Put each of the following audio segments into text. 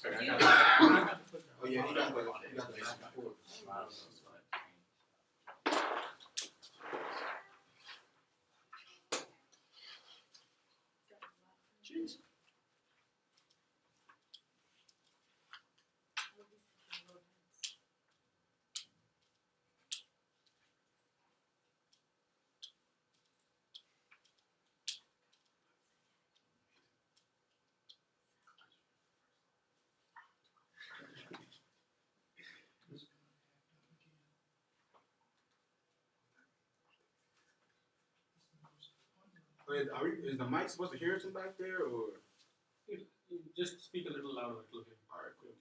Okay, You- I got it. Oh yeah, he got the back and forth. Jeez. Is the mic supposed to hear us back there, or? You just speak a little louder, it will hear. All right, cool.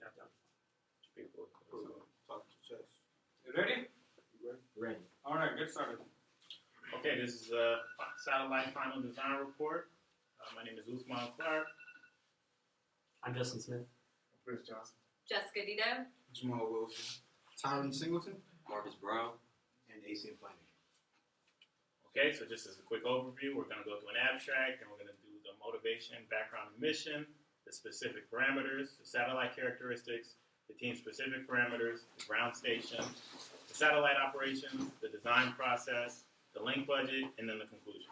Talk to the chest. You ready? Ready. All right, get started. Okay, this is a satellite final design report. My name is Usman Clark. I'm Justin Smith. Chris Johnson. Jessica Dito. Jamal Wilson. Tyron Singleton. Marcus Brown. And AC Planning. Okay, so just as a quick overview, we're going to go through an abstract, and we're going to do the motivation, background, and mission, the specific parameters, the satellite characteristics, the team-specific parameters, the ground station, the satellite operations, the design process, the link budget, and then the conclusion.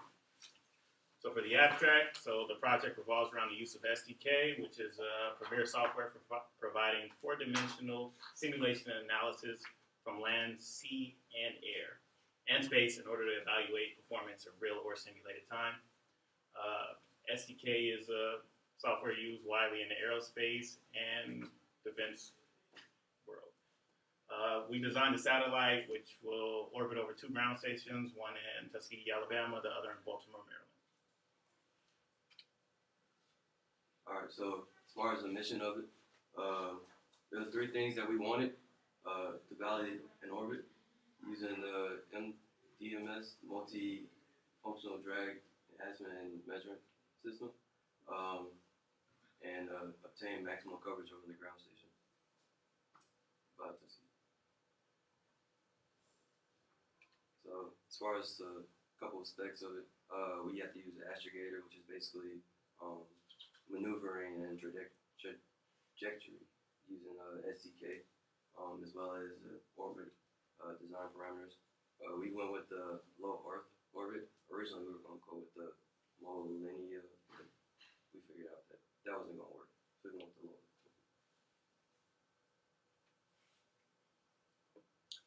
So for the abstract, so the project revolves around the use of SDK, which is premier software for providing four-dimensional simulation and analysis from land, sea, and air, and space in order to evaluate performance in real or simulated time. SDK is a software used widely in the aerospace and defense world. We designed a satellite which will orbit over two ground stations, one in Tuskegee, Alabama, the other in Baltimore, Maryland. All right, so as far as the mission of it, there were three things that we wanted to validate an orbit using the MDMS, multi-functional drag enhancement and measurement system, and obtain maximum coverage over the ground station. So as far as a couple of specs of it, we have to use the astrogator, which is basically maneuvering and trajectory using SDK, as well as orbit design parameters. We went with the low Earth orbit. Originally, we were going to go with the low linear, but we figured out that that wasn't going to work. So we went with the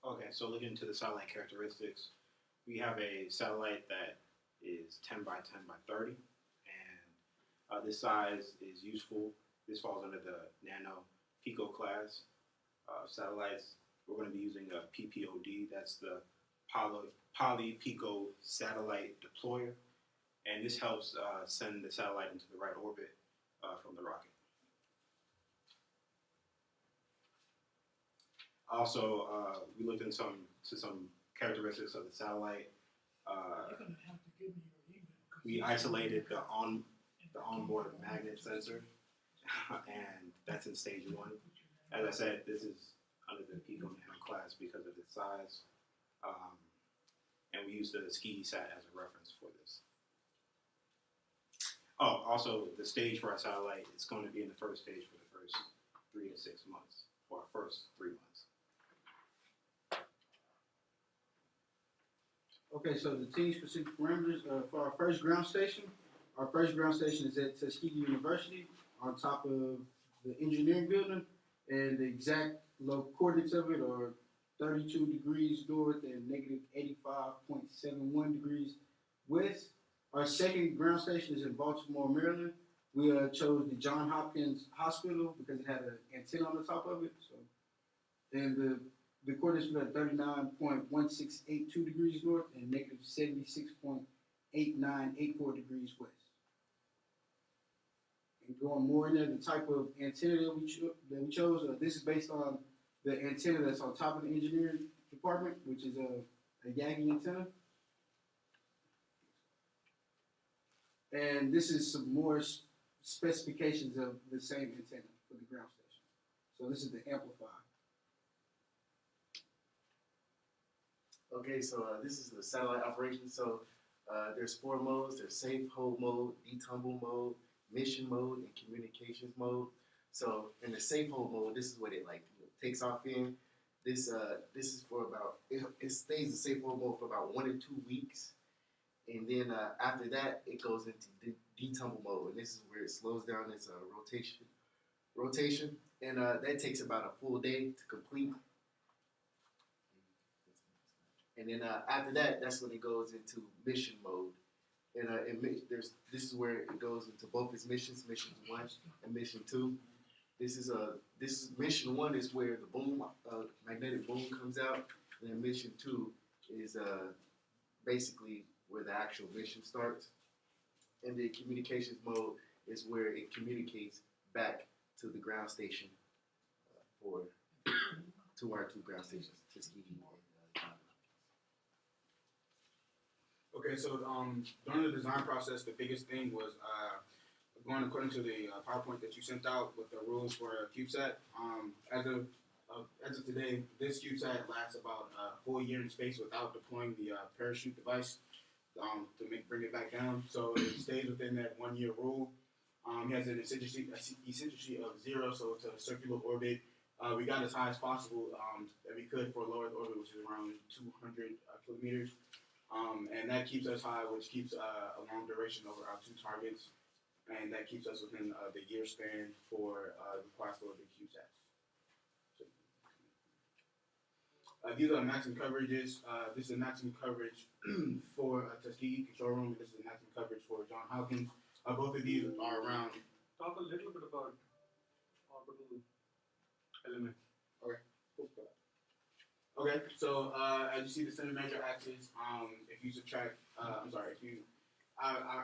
low. Okay, so looking into the satellite characteristics, we have a satellite that is 10 by 10 by 30, and this size is useful. This falls under the nano pico class satellites. We're going to be using a PPOD, that's the poly pico satellite deployer, and this helps send the satellite into the right orbit from the rocket. Also, we looked into some characteristics of the satellite. You're gonna have to give me your email. We isolated the onboard magnet sensor, and that's in stage 1. As I said, this is under the Pico Nano class because of its size, and we used the SkiSat as a reference for this. Oh, also the stage for our satellite is going to be in the first stage for the first 3 to 6 months, or first 3 months. Okay, so the team-specific parameters for our first ground station. Our first ground station is at Tuskegee University on top of the engineering building, and the exact coordinates of it are 32 degrees north and negative 85.71 degrees west. Our second ground station is in Baltimore, Maryland. We chose the Johns Hopkins Hospital because it had an antenna on the top of it. So, and the coordinates were at 39.1682 degrees north and negative 76.8984 degrees west. And going more into the type of antenna that we chose, this is based on the antenna that's on top of the engineering department, which is a Yagi antenna. And this is some more specifications of the same antenna for the ground station. So this is the amplifier. Okay, so this is the satellite operation. So there's 4 modes. There's safe, hold mode, detumble mode, mission mode, and communications mode. So in the safe hold mode, this is what it like takes off in. This is for about it stays in safe hold mode for about 1 or 2 weeks, and then after that it goes into tumble mode, and this is where it slows down its rotation, and that takes about a full day to complete. And then after that, that's when it goes into mission mode. And this is where it goes into both its missions, mission 1 and mission 2. This is mission 1 is where the boom, magnetic boom comes out, and then mission 2 is basically where the actual mission starts. And the communications mode is where it communicates back to the ground station to our 2 ground stations, Tuskegee and Okay, so during the design process, the biggest thing was going according to the PowerPoint that you sent out with the rules for a CubeSat. As of today, this CubeSat lasts about a full year in space without deploying the parachute device to bring it back down. So it stays within that 1 year rule. It has an eccentricity of 0, so it's a circular orbit. We got as high as possible that we could for a low Earth orbit, which is around 200 kilometers. And that keeps us high, which keeps a long duration over our 2 targets, and that keeps us within the year span for required for the CubeSats. These are the maximum coverages. This is the maximum coverage for Tuskegee Control Room, and this is the maximum coverage for John Hopkins. Both of these are around. Talk a little bit about orbital elements. Okay, so as you see the center major axis, if you subtract, our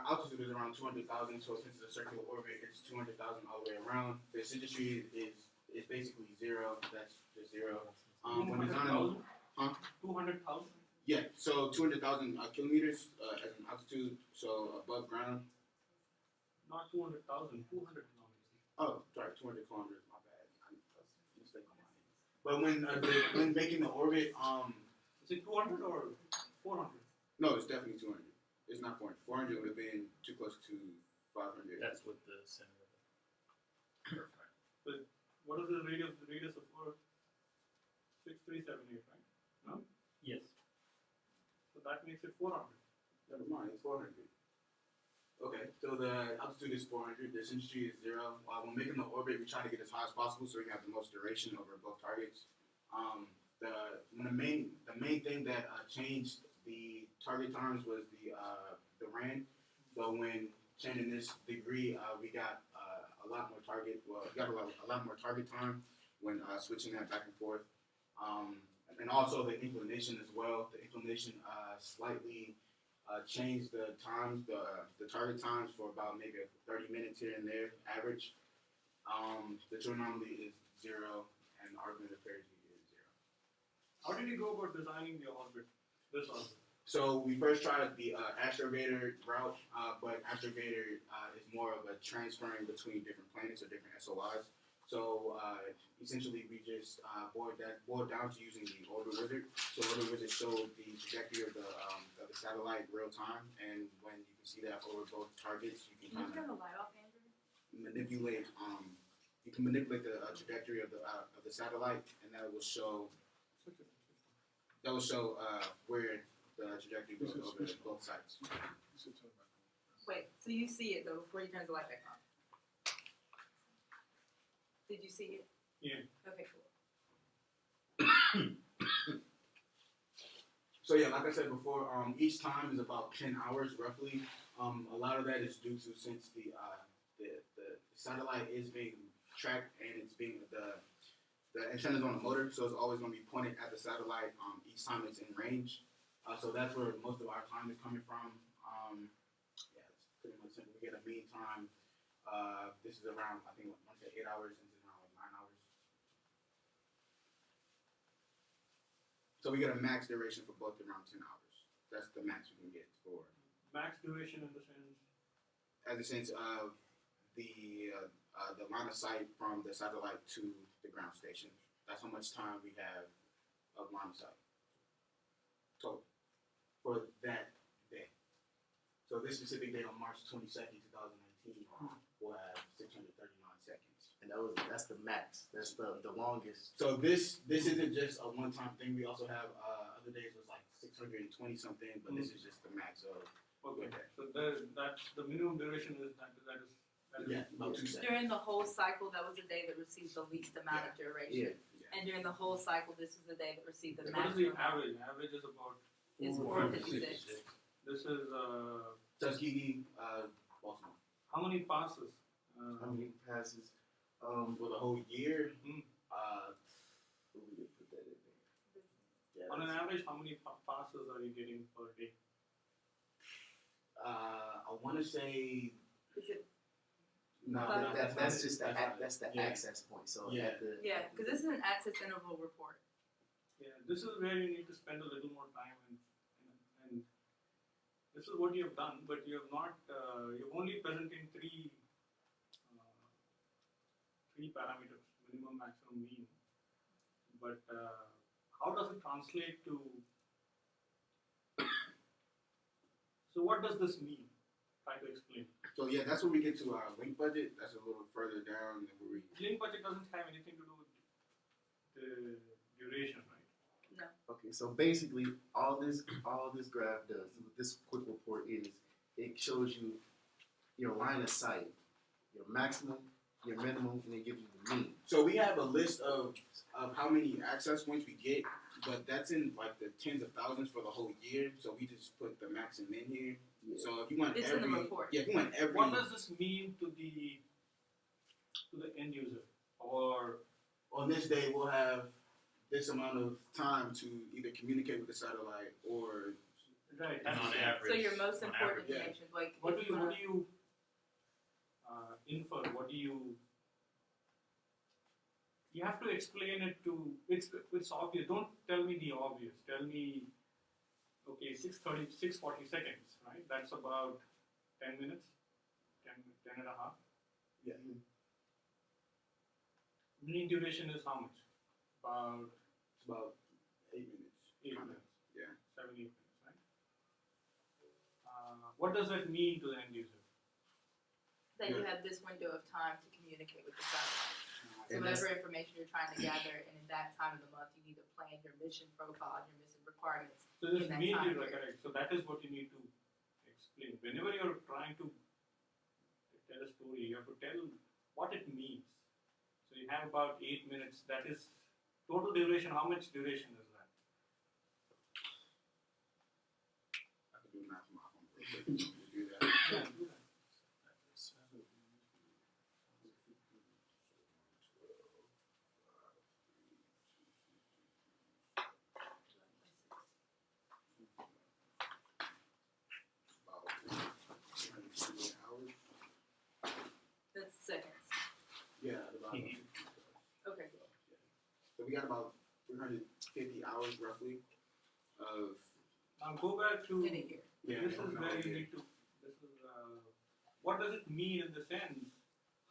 altitude is around 200,000, so since it's a circular orbit, it's 200,000 all the way around. The eccentricity is basically 0, that's just 0. When it's on 200,000? yeah, so 200,000 kilometers as an altitude, so above ground. Not 200,000, 200 kilometers. Oh, sorry, 200 kilometers, my bad. That's a mistake on my end. But when making the orbit, Is it 200 or 400? no, it's definitely 200. It's not 400. 400 would have been too close to 500. That's with the center of it. But what is the radius? The radius of Earth? 6378, right? No? Yes. So that makes it 400. Never mind, it's 400. Okay, so the altitude is 400, the eccentricity is 0. When making the orbit, we try to get as high as possible so we can have the most duration over both targets. The main thing that changed the target times was the RAN. So when changing this degree, we got a lot more target. Well, we got a lot more target time when switching that back and forth. And also the inclination as well. The inclination slightly changed the times, the target times for about maybe 30 minutes here and there, average. The true anomaly is 0, and the argument of parity is 0. How did you go about designing the orbit? This orbit? So we first tried the astrogator route, but astrogator is more of a transferring between different planets or different SOIs. So essentially, we just boiled down to using the Orbit Wizard. So Orbit Wizard showed the trajectory of the satellite real time, and when you can see that over both targets, you can Can you turn the light off, Andrew? manipulate. You can manipulate the trajectory of the satellite, and that will show where the trajectory goes over both sides. Wait, so you see it though before you turn the light back on? Did you see it? Yeah. Okay, cool. So yeah, like I said before, each time is about 10 hours roughly. A lot of that is due to since the satellite is being tracked and it's being the antenna's on the motor, so it's always going to be pointed at the satellite each time it's in range. So that's where most of our time is coming from. Yeah, it's pretty much simple. We get a mean time. This is around, I think, 8 hours, and this is around like 9 hours. So we get a max duration for both around 10 hours. That's the max we can get for. Max duration in the sense? As a sense of the line of sight from the satellite to the ground station. That's how much time we have of line of sight total for that day. So this specific day on March 22nd, 2019, we'll have 639 seconds And that's the max. That's the longest. So this isn't just a one-time thing. We also have other days was like 620 something, but this is just the max of. Okay. So that's the minimum duration is that is. Yeah, about 2 seconds. During the whole cycle, that was the day that received the least amount of duration. Yeah. And during the whole cycle, this is the day that received the What is the maximum. average? Average is about. Is 456. This is Tuskegee, Baltimore. how many passes? How many passes? For the whole year, We could put that in there. Yeah, On an that's- average, how many passes are you getting per day? I want to say Is it? no. that's just the not it. that's the Yeah. access point. So Yeah. at the Yeah, because this is an access interval report. Yeah, this is where you need to spend a little more time and this is what you have done, but you have not. You're only presenting three parameters: minimum, maximum, mean. But how does it translate to? So what does this mean? Try to explain. So yeah, that's when we get to our link budget. That's a little further down than where we. Link budget doesn't have anything to do with the duration, right? Okay, so basically, all this graph does, what this quick report is, it shows you your line of sight, your maximum, your minimum, and it gives you the mean. So we have a list of how many access points we get, but that's in like the tens of thousands for the whole year. So we just put the max in here. Yeah. So if you want It's every, in the report. yeah, if you want every. What does this mean to the end user? Or On this day, we'll have this amount of time to either communicate with the satellite or. right? And on that's- average. So your most on important average, yeah. information, like What if do you wanna- infer? What do you? You have to explain it to. It's obvious. Don't tell me the obvious. Tell me. Okay, 6:40 seconds, right? That's about 10 minutes, 10 and a half. Yeah. Mean duration is how much? About It's about 8 minutes. 8 Kinda. minutes. Yeah. 7, 8 minutes, right? What does that mean to the end user? that you Yeah. have this window of time to communicate with the satellite. So And whatever information you're trying to gather, and in that time of the month, you need to plan your mission profile, your mission requirements. So this In that mean time duration, period. correct. So that is what you need to explain. Whenever you're trying to tell a story, you have to tell what it means. So you have about 8 minutes. That is total duration. How much duration is that? I could do math on my phone real quick. Just do that. Yeah, do that. About 360 hours. That's seconds. Yeah, about. Okay. So we got about 350 hours roughly of. Now go back to. In a year. This is where you need to. This is what does it mean in the sense?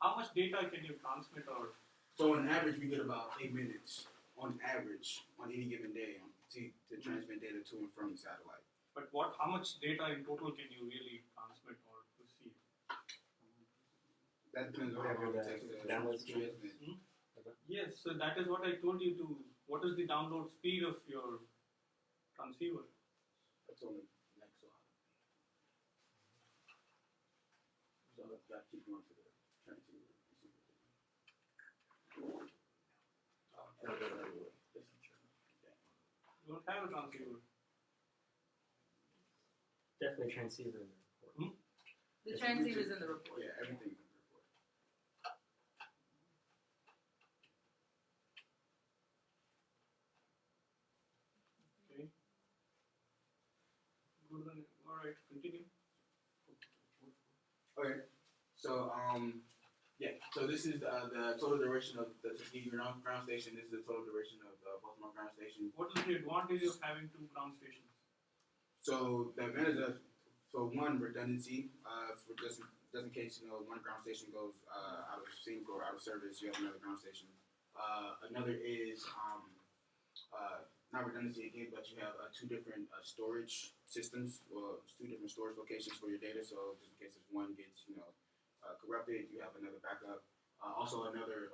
How much data can you transmit or? So on average, we get about 8 minutes on average on any given day to transmit data to and from the satellite. But what? How much data in total can you really transmit or receive? That depends on how Whatever long it the takes to download speed. transmit. Yes, so that is what I told you to. What is the download speed of your transceiver? That's on the next slide. So you got to keep going to the transceiver. You don't have a transceiver. Definitely transceiver in the report. The transceiver's in the report. Yeah, everything's in the report. Okay. Good. All right. Continue. Okay, so yeah, so this is the total duration of the Tuskegee ground station. This is the total duration of the Baltimore ground station. What is the advantage of having two ground stations? So the advantage of, so one, redundancy, for just in case, one ground station goes out of sync or out of service, you have another ground station. Another is not redundancy again, but you have two different storage systems, or two different storage locations for your data. So just in case if one gets corrupted, you have another backup. Also, another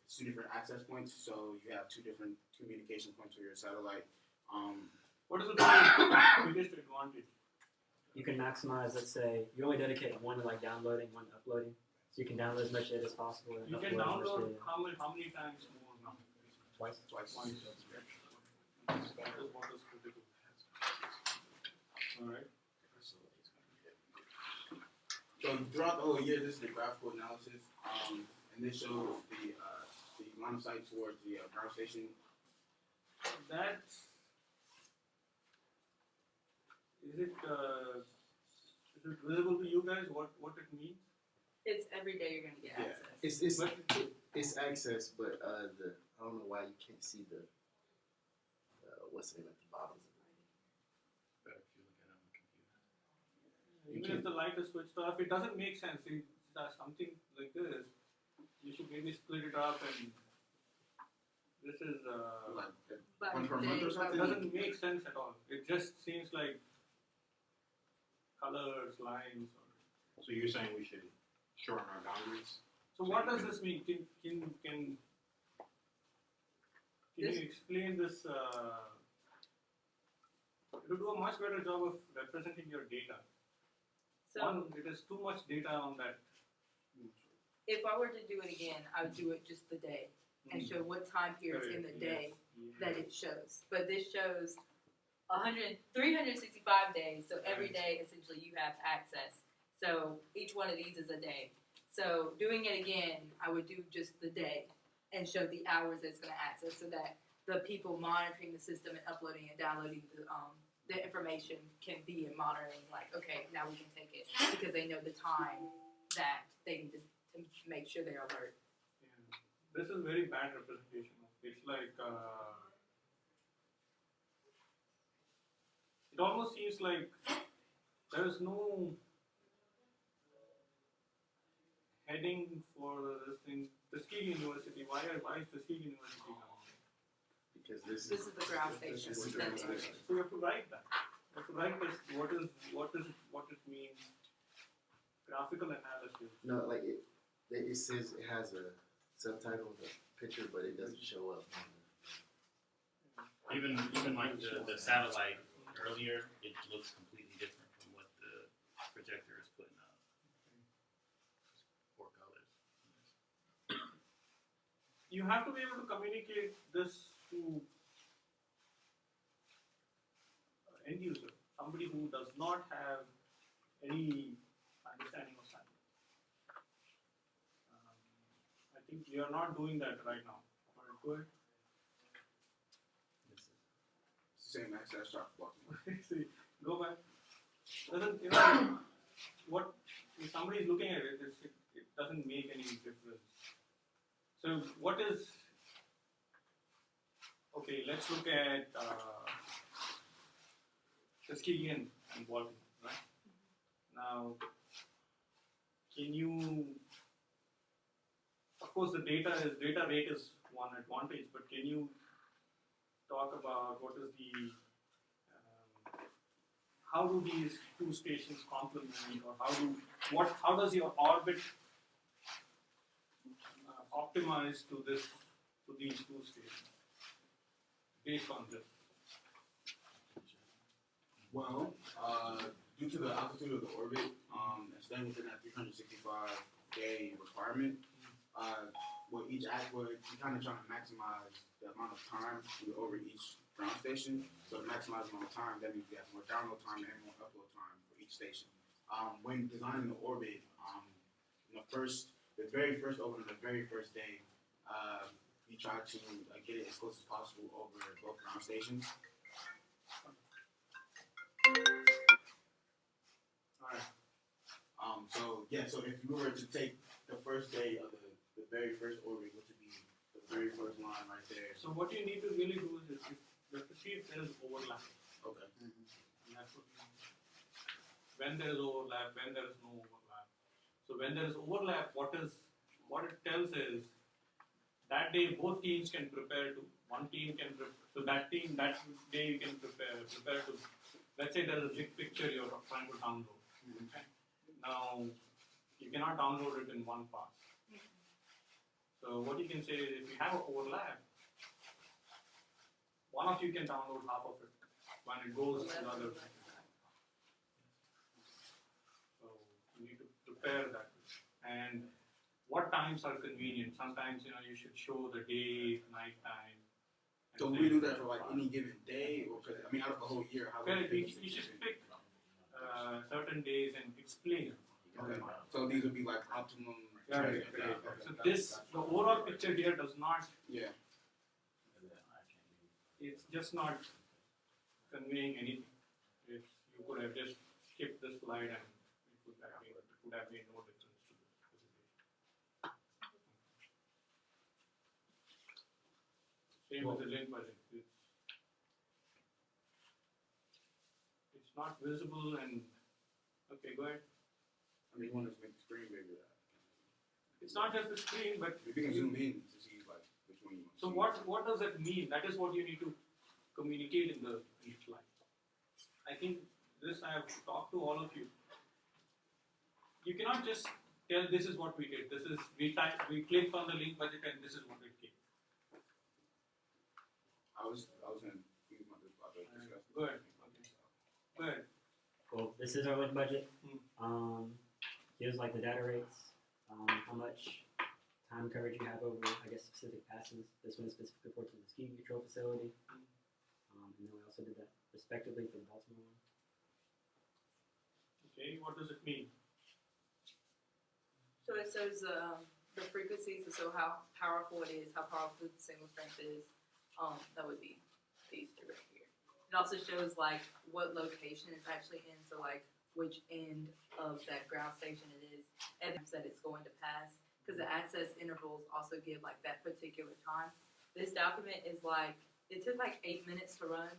it's 2 different access points, so you have 2 different communication points for your satellite. What is the biggest advantage? You can maximize, let's say, you only dedicate one to like downloading, one to uploading. So you can download as much data as possible and You can upload as much download data. how many times more now? Twice. Once. That is what is critical. Alright. So throughout the whole year, this is the graphical analysis, and this shows the line of sight towards the ground station. That's is it visible to you guys what it means? It's every day you're gonna get Yeah. access. It's access, but I don't know why you can't see the what's in at the bottom. Better if you look at it on the computer. Even if the light is switched off, it doesn't make sense. If there's something like this, you should maybe split it up and this is Like By one per day, month or it something. doesn't make sense at all. It just seems like colors, lines. So you're saying we should shorten our boundaries? So what does this mean? Can you explain this? It will do a much better job of representing your data. So it is too much data on that. if I were to do it again, I would do it just the day and show what time periods in the day that it shows. But this shows 365 days, so every day essentially you have access. So each one of these is a day. So doing it again, I would do just the day and show the hours that it's going to access so that the people monitoring the system and uploading and downloading the information can be in monitoring, like, okay, now we can take it because they know the time that they need to make sure they're alert. Yeah. This is very bad representation. It's like it almost seems like there is no heading for this thing. Tuskegee University. Why is Tuskegee University now? Because this This is the ground station. This is the ground station. So you have to write that. You have to write this. What it means. Graphical analysis. No, like it says it has a subtitle with a picture, but it doesn't show up. Even like the satellite earlier, it looks completely different from what the projector is putting out. Four colors. You have to be able to communicate this to end user, somebody who does not have any understanding of science. I think you are not doing that right now. Alright, go ahead. Same access chart block. See, go back. Doesn't what if somebody is looking at it, it doesn't make any difference. So what is okay? Let's look at Tuskegee and Walton, right? Now, can you? Of course, the data rate is one advantage, but can you talk about what is the how do these two stations complement, or how does your orbit optimize to these two stations based on this? Well, due to the altitude of the orbit, and staying within that 365-day requirement, with each act, we're kind of trying to maximize the amount of time we over each ground station. So to maximize the amount of time, that means we have more download time and more upload time for each station. When designing the orbit, the very first day, we try to get it as close as possible over both ground stations. Alright. So if you were to take the first day of the very first orbit, which would be the very first line right there. So what you need to really do is you have to see if there is overlap. Okay. And that's what when there is overlap, when there is no overlap. So when there is overlap, what it tells is that day both teams can prepare to. One team can so that day you can prepare to. Let's say there is a big picture you're trying to download. Okay. Now you cannot download it in one pass. So what you can say is if you have an overlap, one of you can download half of it when it goes to the other. So you need to prepare that. And what times are convenient? Sometimes you should show the day, night time. So we do that for like any given day, or out of the whole year. How Okay, you should pick certain days and explain. Okay. So these would be like optimum. Right. So the overall picture here does not. Yeah. It's just not conveying anything. You could have just skipped this slide and it would have made no difference to the presentation. Same with the link budget. It's not visible and okay, go ahead. I want to make the screen bigger. It's not just the screen, but if you can zoom in to see like which one you want. So what does that mean? That is what you need to communicate in the slide. I think this I have talked to all of you. You cannot just tell this is what we did. This is we clicked on the link budget and this is what it came. I was going to think about this discuss. Good. Okay. Good. Cool. This is our link budget. Here's like the data rates, how much time coverage you have over, I guess, specific passes. This one is specifically for the ski control facility. And then we also did that respectively for the Baltimore one. Okay, what does it mean? So it shows the frequencies, so how powerful it is, how powerful the signal strength is. That would be these two right here. It also shows like what location it's actually in, so like which end of that ground station it is, and that it's going to pass. Because the access intervals also give like that particular time. This document is like, it took like 8 minutes to run,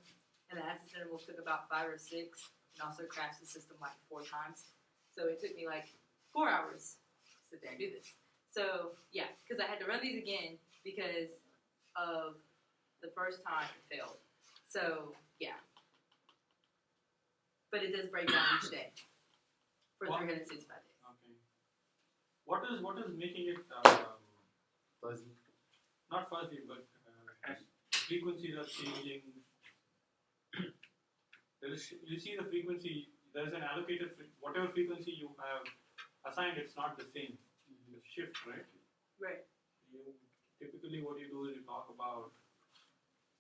and the access intervals took about 5 or 6, and also crashed the system like 4 times. So it took me like 4 hours to sit there and do this. So yeah, because I had to run these again because of the first time it failed. So yeah. But it does break down each day for 365 days. Okay. What is making it Fuzzy. not fuzzy, but frequencies are changing. You see the frequency. There is an allocated whatever frequency you have assigned. It's not the same. The shift, right? Right. Typically, what you do is you talk about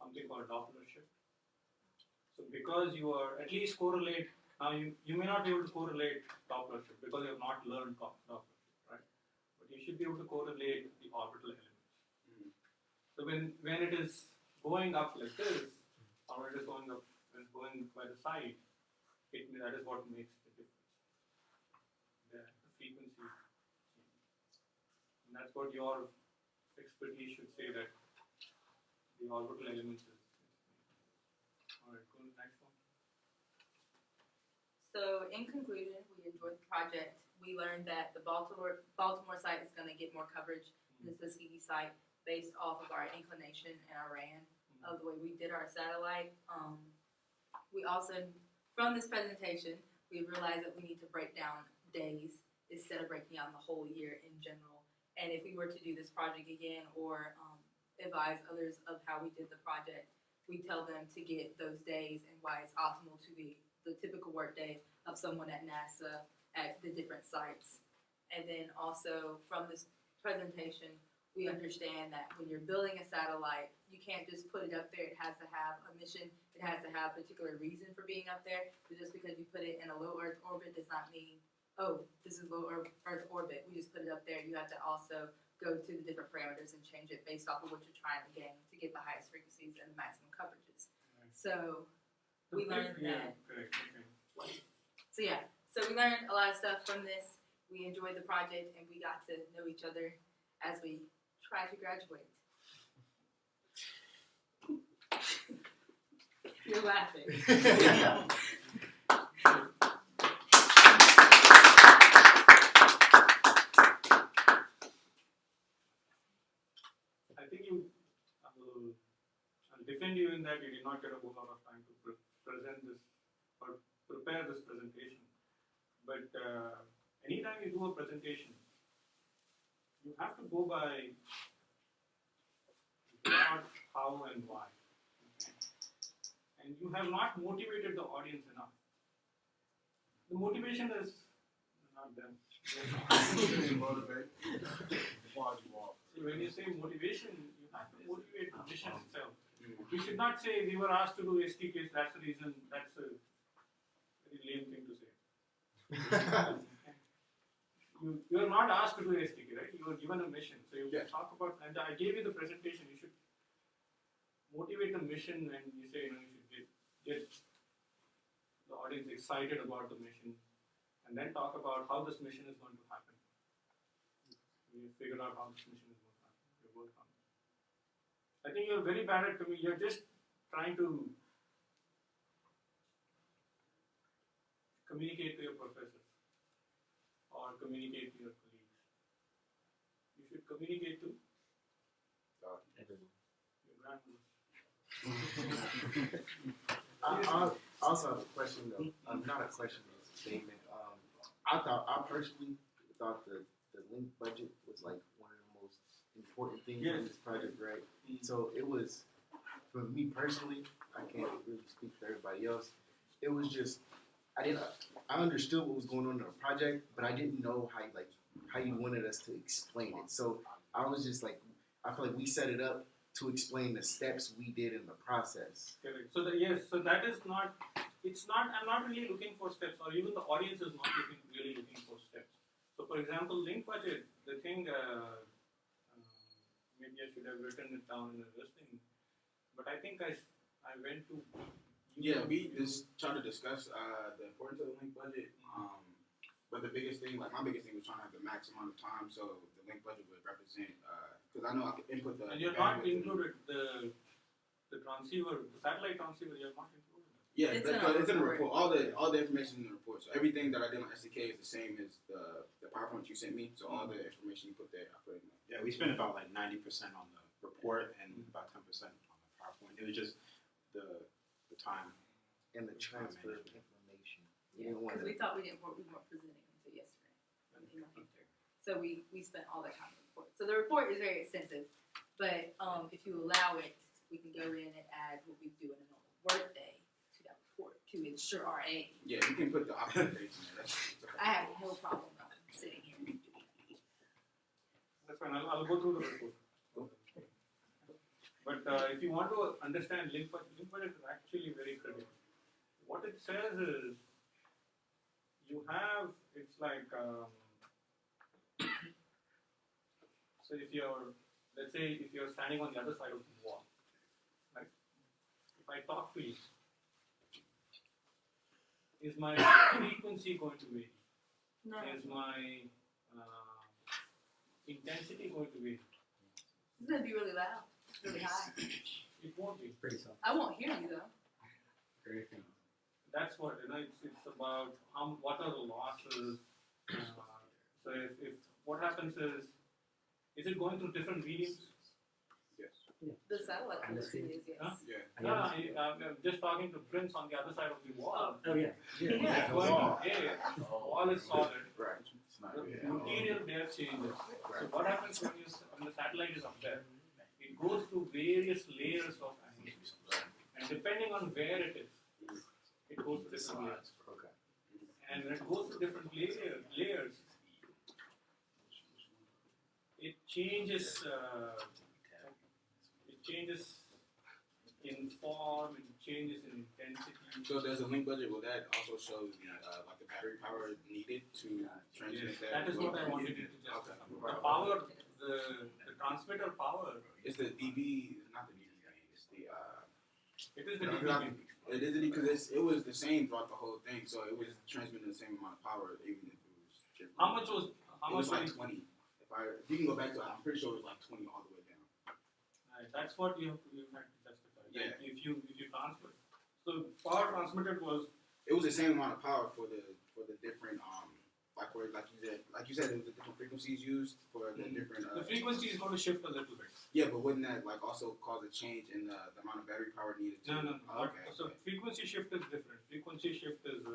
something called Doppler shift. So because you are at least correlate, now you may not be able to correlate Doppler shift because you have not learned Doppler shift, right? But you should be able to correlate the orbital elements. So when it is going up like this, or it is going up and going by the side, that is what makes the difference. The frequency. And that's what your expertise should say, that the orbital elements is. Alright, go to the next one. So in conclusion, we enjoyed the project. We learned that the Baltimore site is going to get more coverage than the Tuskegee site based off of our inclination and our RAN of the way we did our satellite. We also, from this presentation, we realized that we need to break down days instead of breaking down the whole year in general. And if we were to do this project again or advise others of how we did the project, we tell them to get those days and why it's optimal to the typical work day of someone at NASA at the different sites. And then also from this presentation, we understand that when you're building a satellite, you can't just put it up there. It has to have a mission. It has to have a particular reason for being up there. So just because you put it in a low Earth orbit does not mean, oh, this is low Earth orbit. We just put it up there. You have to also go to the different parameters and change it based off of what you're trying to gain to get the highest frequencies and the maximum coverages. So we learned that. So yeah, so we learned a lot of stuff from this. We enjoyed the project and we got to know each other as we try to graduate. You're laughing. I think I'll defend you in that you did not get a whole lot of time to present this or prepare this presentation. But anytime you do a presentation, you have to go by how and why. Okay? And you have not motivated the audience enough. The motivation is not them. So when you say motivation, you have to motivate the mission itself. We should not say we were asked to do STKs, that's the reason, that's a very lame thing to say. You are not asked to do STK, right? You were given a mission. So you talk about, and I gave you the presentation, you should motivate the mission and you say, you should get the audience excited about the mission and then talk about how this mission is going to happen. You figure out how this mission is going to happen. You work on it. I think you're very bad at communicating. You're just trying to communicate to your professors or communicate to your colleagues. You should communicate to your grandmothers. I also have a question though. Not a question, it's a statement. I personally thought the link budget was like one of the most important things in this project, right? So it was, for me personally, I can't really speak for everybody else. It was just, I understood what was going on in the project, but I didn't know how you wanted us to explain it. So I was just like, I feel like we set it up to explain the steps we did in the process. Correct. So so that is not. It's not. I'm not really looking for steps, or even the audience is not really looking for steps. So, for example, link budget. The thing. Maybe I should have written it down in this thing, but I think I went to. We just tried to discuss the importance of the link budget. But the biggest thing, like my biggest thing, was trying to have the max amount of time, so the link budget would represent. Because I know I could input the. And you're not included the transceiver, the satellite transceiver. You're not included. Yeah, It's in the report. All the information in the report. So everything that I did on SDK is the same as the PowerPoint you sent me. So all the information you put there, I put in there. Yeah, we spent about like 90% on the report and about 10% on the PowerPoint. It was just the time And the transfer of information. We Yeah, didn't want because to. we thought we weren't presenting until yesterday when they came through. So we spent all that time on the report. So the report is very extensive, but if you allow it, we can go in and add what we do in a normal work day to that report to ensure our aim. Yeah, you can put the option dates in there. I have no problem sitting here and doing that. That's fine. I'll go through the report. But if you want to understand link budget is actually very critical. What it says is, it's like, so let's say if you're standing on the other side of the wall, right? If I talk to you, is my frequency going to vary? No. Is my intensity going to vary? It's going to be really loud, really high. It won't be. Pretty soft. I won't hear you though. Very faint. That's what, it's about what are the losses. So if what happens is it going through different mediums? Yes. The satellite frequency is, yes. Huh? Yeah. I'm just talking to Prince on the other side of the wall. Oh yeah. It's going to air. The wall is solid. Right. The material there changes. So what happens when the satellite is up there? It goes through various layers of angles. And depending on where it is, it goes to different layers. Okay. And when it goes to different layers, it changes in form, it changes in intensity. So there's a link budget. Well, that also shows the like the battery power needed to transmit That is what I wanted you to just. The power, the transmitter power. It's the DB, not the DB. It's the It is the DB. It is because it was the same throughout the whole thing, so it was transmitting the same amount of power even if it was different. How much was? It was like 20. If you can go back to it, I'm pretty sure it was like 20 all the way down. That's what you had to justify. Yeah. Like if you transfer. So power transmitted was. It was the same amount of power for the different like you said it was the different frequencies used for the different. The frequency is going to shift a little bit. Yeah, but wouldn't that like also cause a change in the amount of battery power needed? No. Oh, okay. So frequency shift is different. Frequency shift is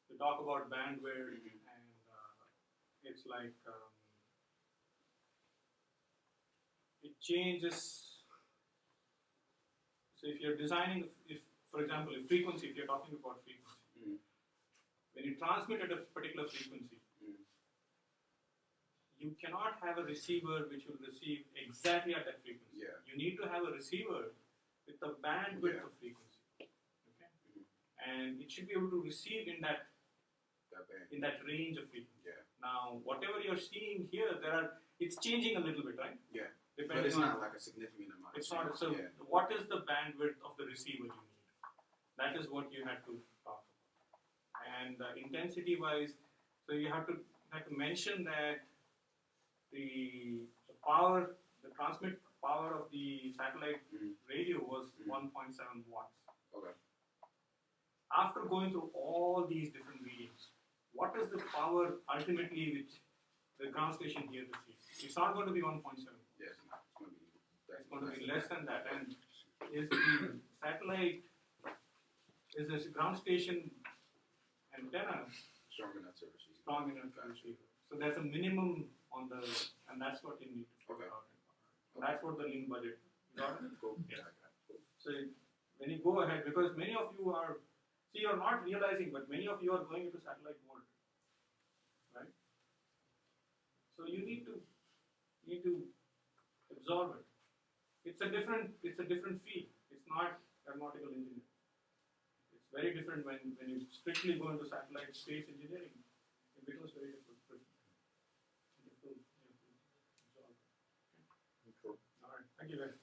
we talk about bandwidth and it's like it changes So if you're designing, if for example, if frequency, if you're talking about frequency, when you transmit at a particular frequency, you cannot have a receiver which will receive exactly at that frequency. Yeah. You need to have a receiver with the bandwidth of frequency. Okay? And it should be able to receive in that range of frequency. Yeah. Now, whatever you're seeing here, it's changing a little bit, right? Yeah. Depending But it's not like a significant amount. It's not. So, yeah. what is the bandwidth of the receiver you need? That is what you have to talk about. And intensity-wise, so you have to mention that the power, the transmit power of the satellite radio was 1.7 watts. Okay. After going through all these different readings, what is the power ultimately which the ground station here receives? It's not going to be 1.7. Yeah, it's not. It's going to be less than that. And is the satellite, is this ground station antenna strong enough to receive? Strong enough to receive. So there's a minimum on the, and that's what you need to figure out. That's what the link budget. You got it? Cool. Yeah. So when you go ahead, because many of you are, see, you're not realizing, but many of you are going into satellite mode, right? So you need to absorb it. It's a different field. It's not aeronautical engineering. It's very different when you strictly go into satellite space engineering. It becomes very difficult. Cool. All right. Thank you, guys.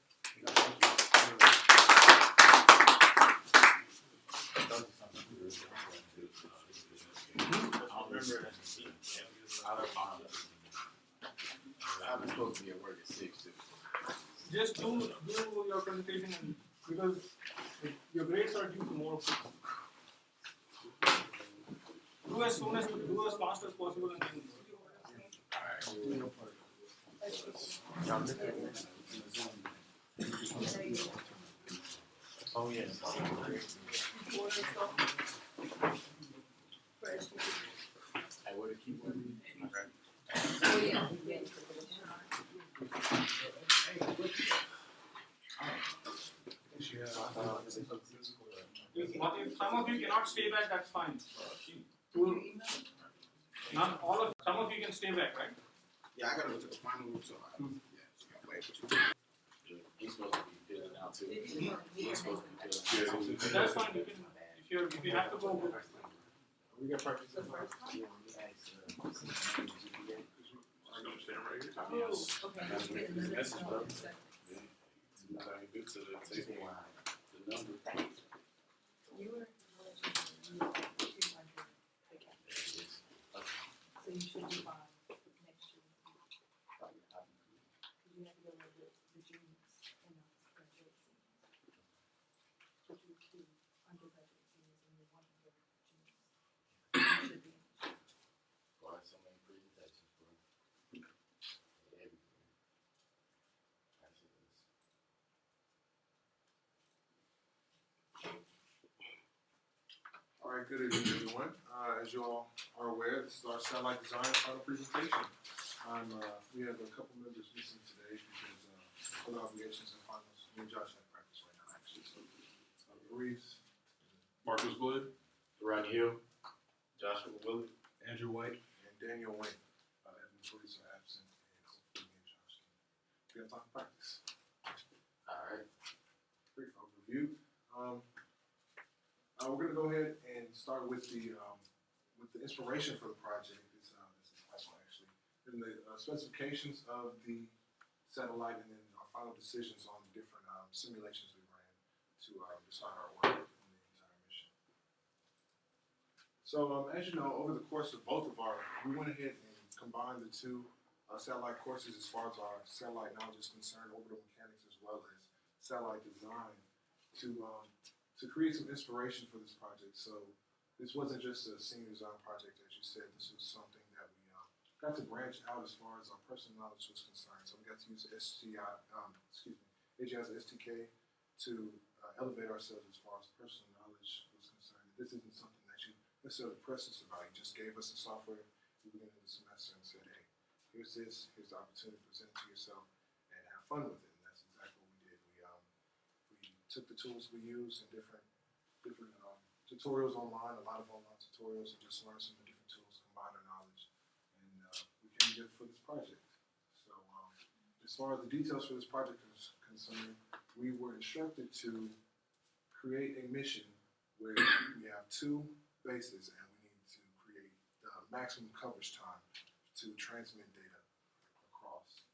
I'm supposed to be at work at 6 too. Just do your presentation and because your grades are due tomorrow. Do as fast as possible and then. Oh, yes. I would have keep one. Oh, yeah. If some of you cannot stay back, that's fine. Not all of. Some of you can stay back, right? Yeah, I gotta go to the final room, so I gotta wait for 2. He's supposed to be filling out too. He's supposed to be filling out. That's fine. You can. If you have to go. We got practice. You were so you should be fine next year. Because you have to go with the juniors and not graduate seniors. But you two undergraduate seniors and you're 1 year juniors. You should be. Well, so many presentations for everything. All right, good evening, everyone. As you all are aware, this is our satellite design final presentation. We have a couple members missing today because other obligations and finals. Me and Josh have practice right now, actually. So, Reeves, Marcus Wood, Ryan Hill, Joshua Willard, Andrew White, and Daniel Wayne. Evan and Reeves are absent, and hopefully me and Josh can have time to practice. All right. Brief overview. We're going to go ahead and start with the inspiration for the project. This is the title, actually. Then the specifications of the satellite, and then our final decisions on the different simulations we ran to decide our order in the entire mission. So, as you know, over the course of both of we went ahead and combined the two satellite courses as far as our satellite knowledge is concerned, orbital mechanics as well as satellite design, to create some inspiration for this project. So this wasn't just a senior design project, as you said. This was something that we got to branch out as far as our personal knowledge was concerned. So we got to use AGI's STK to elevate ourselves as far as personal knowledge was concerned. This isn't something that you necessarily press us about. You just gave us the software at the beginning of the semester and said, hey, here's this, here's the opportunity to present it to yourself and have fun with it. And that's exactly what we did. We took the tools we use and different tutorials online, a lot of online tutorials, and just learned some of the different tools, combined our knowledge, and we came together for this project. So as far as the details for this project is concerned, we were instructed to create a mission where we have 2 bases and we need to create the maximum coverage time to transmit data across,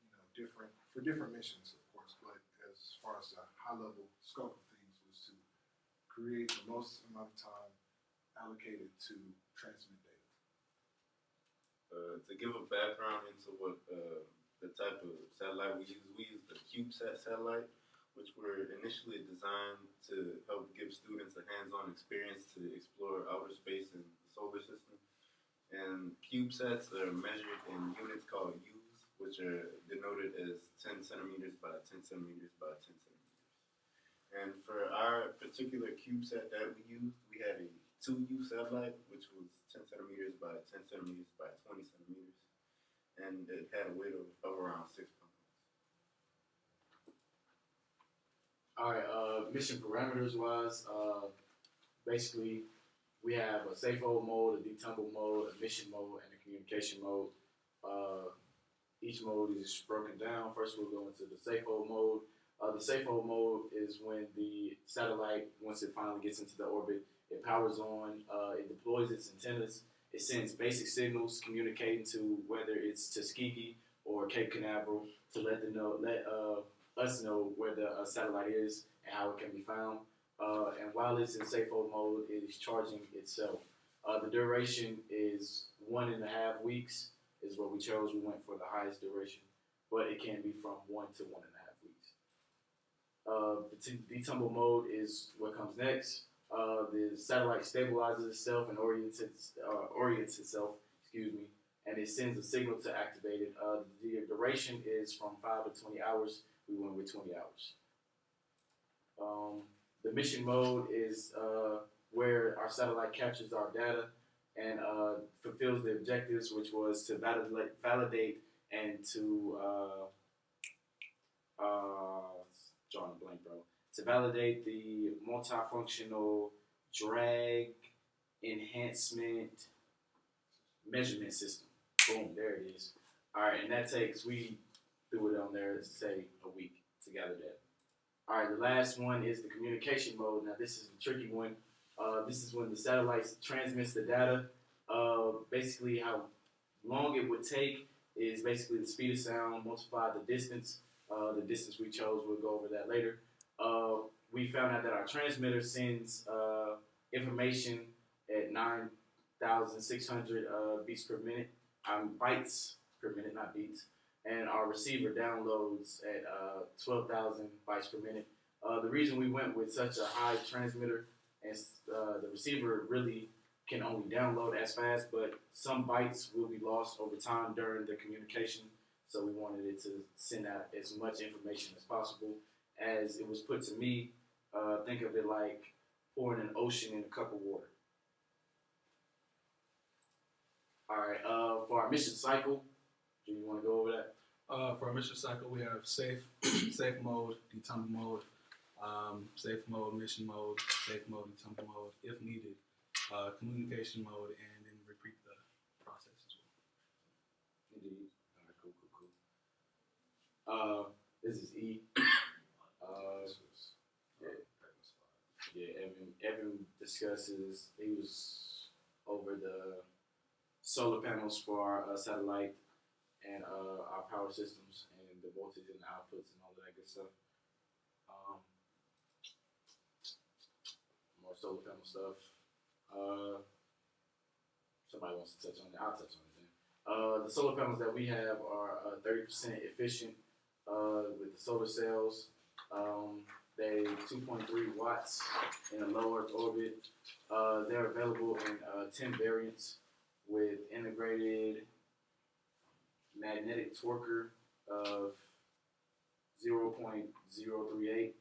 for different missions, of course, but as far as the high level scope of things was to create the most amount of time allocated to transmit data. To give a background into what the type of satellite we use the CubeSat satellite, which were initially designed to help give students a hands-on experience to explore outer space and the solar system. And CubeSats are measured in units called U's, which are denoted as 10 centimeters by 10 centimeters by 10 centimeters. And for our particular CubeSat that we used, we had a 2U satellite, which was 10 centimeters by 10 centimeters by 20 centimeters. And it had a weight of around 6 pounds. All right, mission parameters wise, basically we have a safe hold mode, a detumble mode, a mission mode, and a communication mode. Each mode is broken down. First we'll go into the safe hold mode. The safe hold mode is when the satellite, once it finally gets into the orbit, it powers on, it deploys its antennas, it sends basic signals communicating to whether it's Tuskegee or Cape Canaveral to let us know where the satellite is and how it can be found. And while it's in safe hold mode, it is charging itself. The duration is 1.5 weeks is what we chose. We went for the highest duration, but it can be from 1 to 1.5 weeks. The detumble mode is what comes next. The satellite stabilizes itself and orients itself, and it sends a signal to activate it. The duration is from 5 to 20 hours. We went with 20 hours. The mission mode is where our satellite captures our data and fulfills the objectives, which was to validate and to drawing a blank, bro. To validate the multifunctional drag enhancement measurement system. Boom, there it is. All right, and that takes, we threw it on there to say a week to gather that. All right, the last one is the communication mode. Now this is the tricky one. This is when the satellite transmits the data. Basically how long it would take is basically the speed of sound multiplied the distance. The distance we chose, we'll go over that later. We found out that our transmitter sends information at 9,600 beats per minute. Bytes per minute, not beats. And our receiver downloads at 12,000 bytes per minute. The reason we went with such a high transmitter is the receiver really can only download as fast, but some bytes will be lost over time during the communication. So we wanted it to send out as much information as possible. As it was put to me, think of it like pouring an ocean in a cup of water. All right, for our mission cycle, do you want to go over that? For our mission cycle, we have safe mode, detumble mode, safe mode, mission mode, safe mode, detumble mode, if needed, communication mode, and then repeat the process as well. Indeed. All right, cool. This is E. Evan discusses, he was over the solar panels for our satellite and our power systems and the voltage and the outputs and all of that good stuff. More solar panel stuff. Somebody wants to touch on it, I'll touch on it then. The solar panels that we have are 30% efficient with the solar cells. They 2.3 watts in a low Earth orbit. They're available in 10 variants with integrated magnetic torquer of 0.038,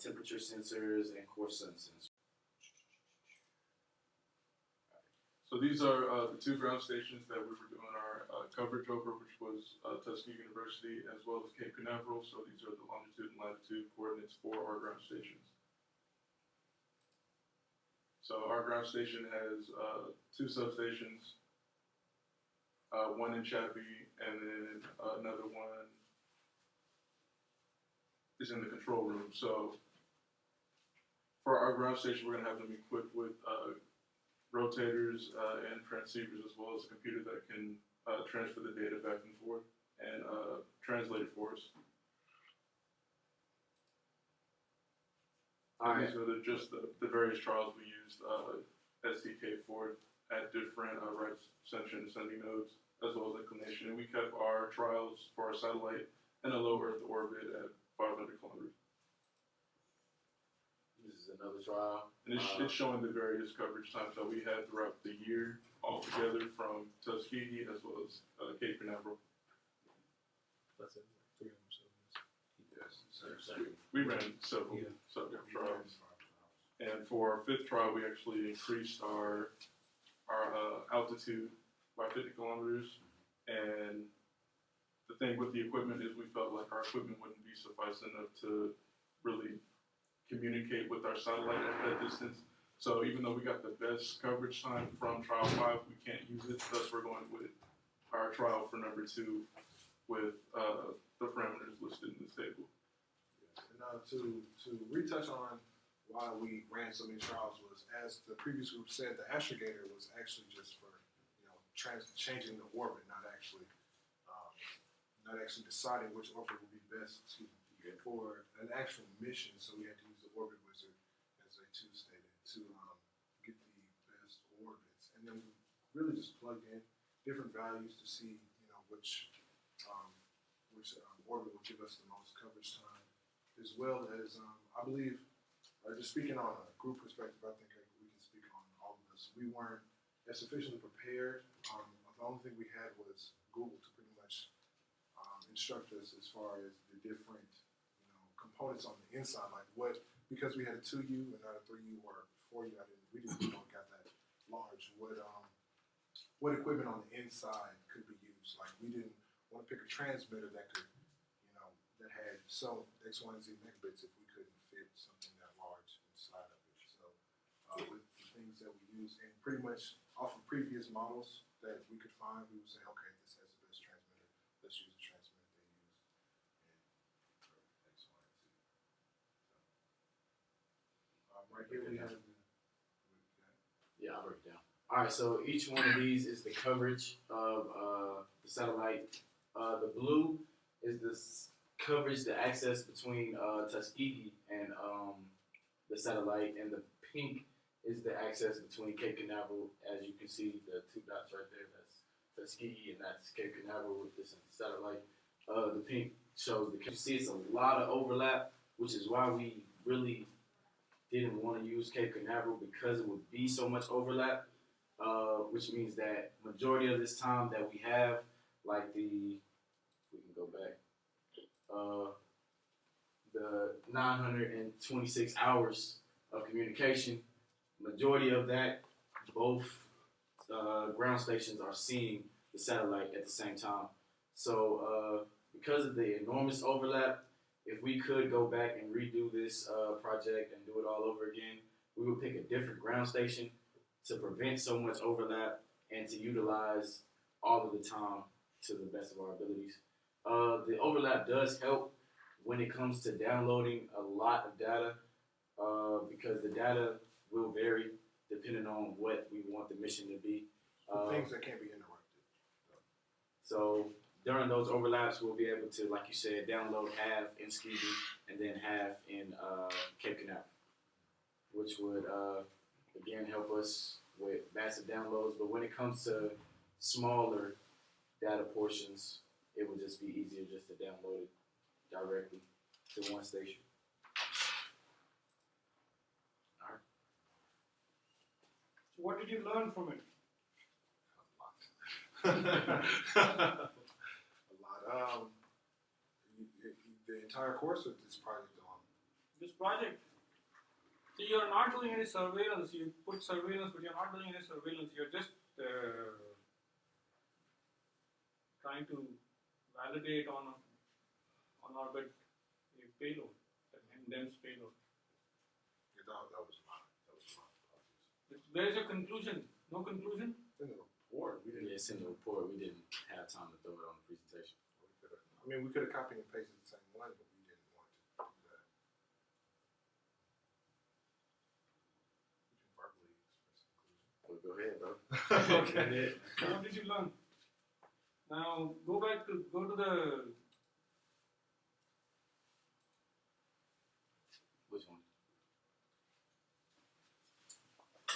temperature sensors, and core sun sensors. So these are the two ground stations that we were doing our coverage over, which was Tuskegee University as well as Cape Canaveral. So these are the longitude and latitude coordinates for our ground stations. So our ground station has two substations, one in Chappie, and then another one is in the control room. So for our ground station, we're going to have them equipped with rotators and transceivers, as well as a computer that can transfer the data back and forth and translate it for us. All right. These are just the various trials we used SDK for at different right ascension and ascending nodes, as well as inclination. And we kept our trials for our satellite in a low Earth orbit at 500 kilometers. This is another trial. And it's showing the various coverage times that we had throughout the year altogether from Tuskegee as well as Cape Canaveral. That's it. 3 of them. Yes. We ran several trials. And for our fifth trial, we actually increased our altitude by 50 kilometers. And the thing with the equipment is we felt like our equipment wouldn't be suffice enough to really communicate with our satellite at that distance. So even though we got the best coverage time from trial 5, we can't use it. Thus, we're going with our trial for number 2 with the parameters listed in this table. And to retouch on why we ran so many trials was, as the previous group said, the astrogator was actually just for changing the orbit, not actually deciding which orbit would be best for an actual mission. So we had to use the orbit wizard, as they too stated, to get the best orbits, and then we really just plugged in different values to see which orbit would give us the most coverage time, as well as I believe, just speaking on a group perspective, I think we can speak on all of this. We weren't as sufficiently prepared. The only thing we had was Google to pretty much instruct us as far as the different components on the inside, like because we had a 2U and not a 3U or 4U, we didn't know it got that large. What equipment on the inside could be used? Like, we didn't want to pick a transmitter that could, that had so X, Y, and Z megabits if we couldn't fit something that large inside of it. So with the things that we use, and pretty much off of previous models that we could find, we would say, okay, this has the best transmitter. Let's use the transmitter they use. And for X, Y, and Z. So, right here we have the. Yeah, I'll break it down. All right, so each one of these is the coverage of the satellite. The blue is the coverage, the access between Tuskegee and the satellite, and the pink is the access between Cape Canaveral. As you can see, the 2 dots right there, that's Tuskegee, and that's Cape Canaveral with this satellite. The pink shows you see it's a lot of overlap, which is why we really didn't want to use Cape Canaveral, because it would be so much overlap, which means that majority of this time that we have, like we can go back, the 926 hours of communication, majority of that, both ground stations are seeing the satellite at the same time. So because of the enormous overlap, if we could go back and redo this project and do it all over again, we would pick a different ground station to prevent so much overlap and to utilize all of the time to the best of our abilities. The overlap does help when it comes to downloading a lot of data, because the data will vary depending on what we want the mission to be. Things that can't be interrupted. So during those overlaps, we'll be able to, like you said, download half in Ski and then half in Cape Canaveral, which would, again, help us with massive downloads. But when it comes to smaller data portions, it would just be easier just to download it directly to one station. All right. So what did you learn from it? The entire course of this project on. This project. So you're not doing any surveillance. You put surveillance, but you're not doing any surveillance. You're just trying to validate on orbit a payload, an MDEMS payload. Yeah, that was my apologies. There is a conclusion. No conclusion? In the report, we didn't. Yeah, it's in the report. We didn't have time to throw it on the presentation. I mean, we could have copied and pasted the same one, but we didn't want to do that. We can verbally express conclusion. Well, go ahead, bro. Okay. What did you learn? Now go to the Which one?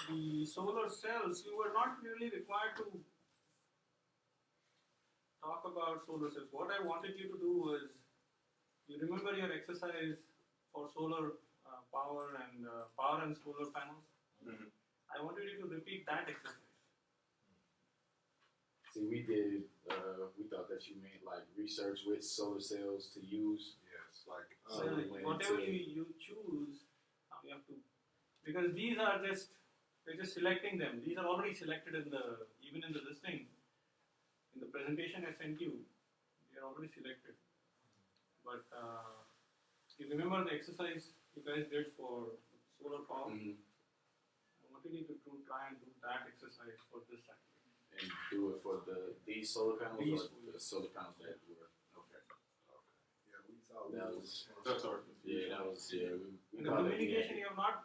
the solar cells. You were not really required to talk about solar cells. What I wanted you to do was, you remember your exercise for solar power and solar panels? Mm-hmm. I wanted you to repeat that exercise. See, we did. We thought that you meant like research with solar cells to use. Yes, like So solar wind whatever to- you choose, you have to, because these are just, we're just selecting them. These are already selected even in the listing. In the presentation I sent you, they are already selected. But you remember the exercise you guys did for solar power? Mhm. I wanted you to try and do that exercise for this activity. And do it for these solar panels These- or the solar panels that were okay. yeah, we thought That we was- That's our Yeah, that was we In the thought that we communication, had- you have not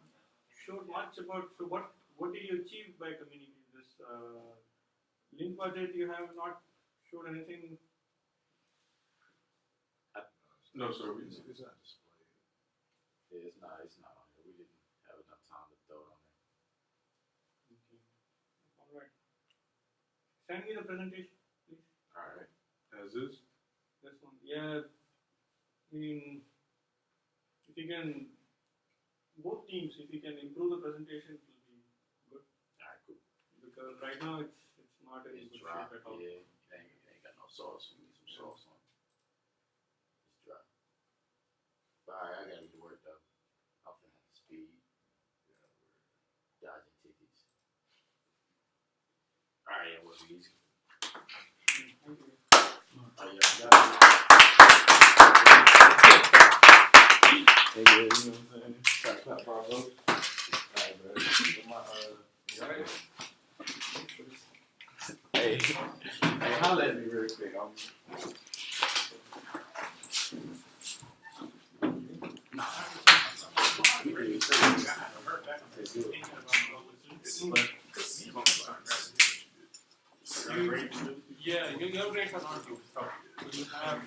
showed much about. So what did you achieve by communicating this link budget? You have not showed anything. No, sir. We It's not displayed. Yeah, it's not on there. We didn't have enough time to throw it on there. Okay. All right. Send me the presentation, please. All right. As is. This one. Yeah. I mean, if you can, both teams, if you can improve the presentation, it will be good. All right, cool. Because right now it's not in It's good dry. shape at all. Yeah, it ain't got no sauce. We need some sauce on it. It's dry. But all right, I gotta get to work though. I'm finna have to speed. Dodging tickets. All right, yeah, what's easy? Thank you. Oh yeah, got it. Hey, yeah, you know what I'm saying? Clap for our vote. Alright, bro. You alright? Hey, holla at me real quick. Yeah, your grades are not good. So you have,